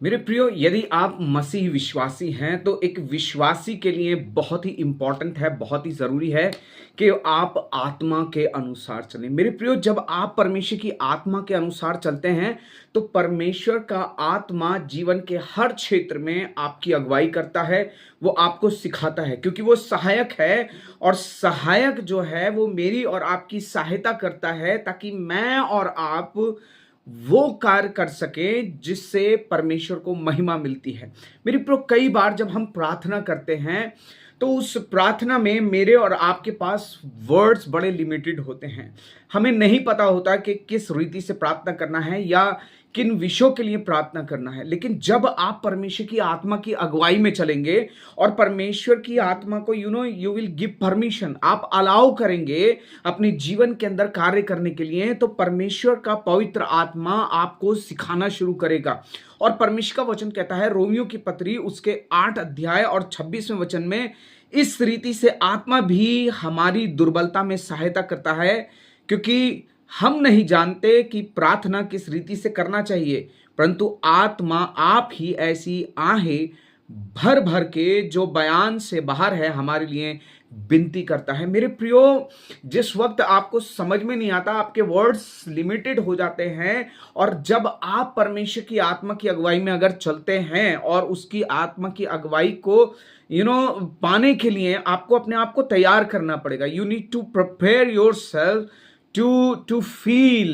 मेरे प्रियो, यदि आप मसीह विश्वासी हैं तो एक विश्वासी के लिए बहुत ही इंपॉर्टेंट है, बहुत ही ज़रूरी है कि आप आत्मा के अनुसार चलें। मेरे प्रियो, जब आप परमेश्वर की आत्मा के अनुसार चलते हैं तो परमेश्वर का आत्मा जीवन के हर क्षेत्र में आपकी अगुवाई करता है। वो आपको सिखाता है क्योंकि वो सहायक है, और सहायक जो है वो मेरी और आपकी सहायता करता है ताकि मैं और आप वो कार्य कर सके जिससे परमेश्वर को महिमा मिलती है। मेरी प्रो, कई बार जब हम प्रार्थना करते हैं तो उस प्रार्थना में मेरे और आपके पास वर्ड्स बड़े लिमिटेड होते हैं। हमें नहीं पता होता कि किस रीति से प्रार्थना करना है या किन विषयों के लिए प्रार्थना करना है। लेकिन जब आप परमेश्वर की आत्मा की अगुवाई में चलेंगे और परमेश्वर की आत्मा को यू विल गिव परमिशन, आप अलाउ करेंगे अपने जीवन के अंदर कार्य करने के लिए, तो परमेश्वर का पवित्र आत्मा आपको सिखाना शुरू करेगा। और परमेश्वर का वचन कहता है रोमियो की पत्री उसके 8 अध्याय और 26वें वचन में, इस रीति से आत्मा भी हमारी दुर्बलता में सहायता करता है, क्योंकि हम नहीं जानते कि प्रार्थना किस रीति से करना चाहिए, परंतु आत्मा आप ही ऐसी आहें भर भर के जो बयान से बाहर है हमारे लिए विनती करता है। मेरे प्रियो, जिस वक्त आपको समझ में नहीं आता, आपके वर्ड्स लिमिटेड हो जाते हैं, और जब आप परमेश्वर की आत्मा की अगुवाई में अगर चलते हैं और उसकी आत्मा की अगुवाई को पाने के लिए आपको अपने आप को तैयार करना पड़ेगा। You need to prepare yourself to feel,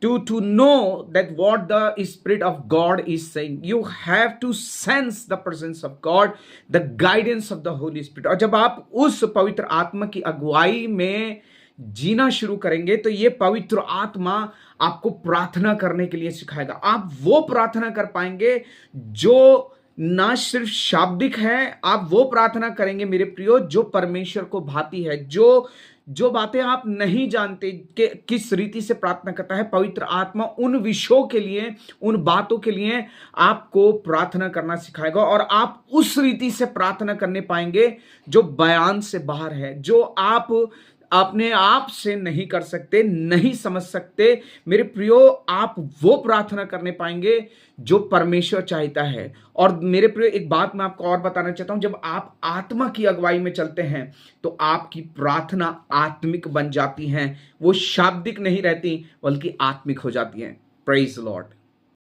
to know that what the Spirit of God is saying. You have to sense the presence of God, the guidance of the Holy Spirit. और जब आप उस पवित्र आत्मा की अगुवाई में जीना शुरू करेंगे तो ये पवित्र आत्मा आपको प्रार्थना करने के लिए सिखाएगा। आप वो प्रार्थना कर पाएंगे जो ना सिर्फ शाब्दिक है, आप वो प्रार्थना करेंगे मेरे प्रियो जो परमेश्वर को भाती है। जो बातें आप नहीं जानते कि किस रीति से प्रार्थना करता है, पवित्र आत्मा उन विषयों के लिए, उन बातों के लिए आपको प्रार्थना करना सिखाएगा, और आप उस रीति से प्रार्थना करने पाएंगे जो बयान से बाहर है, जो आप अपने आप से नहीं कर सकते, नहीं समझ सकते। मेरे प्रियो, आप वो प्रार्थना करने पाएंगे जो परमेश्वर चाहता है। और मेरे प्रियो, एक बात मैं आपको और बताना चाहता हूं, जब आप आत्मा की अगुवाई में चलते हैं तो आपकी प्रार्थना आत्मिक बन जाती हैं, वो शाब्दिक नहीं रहती बल्कि आत्मिक हो जाती हैं। Praise the Lord.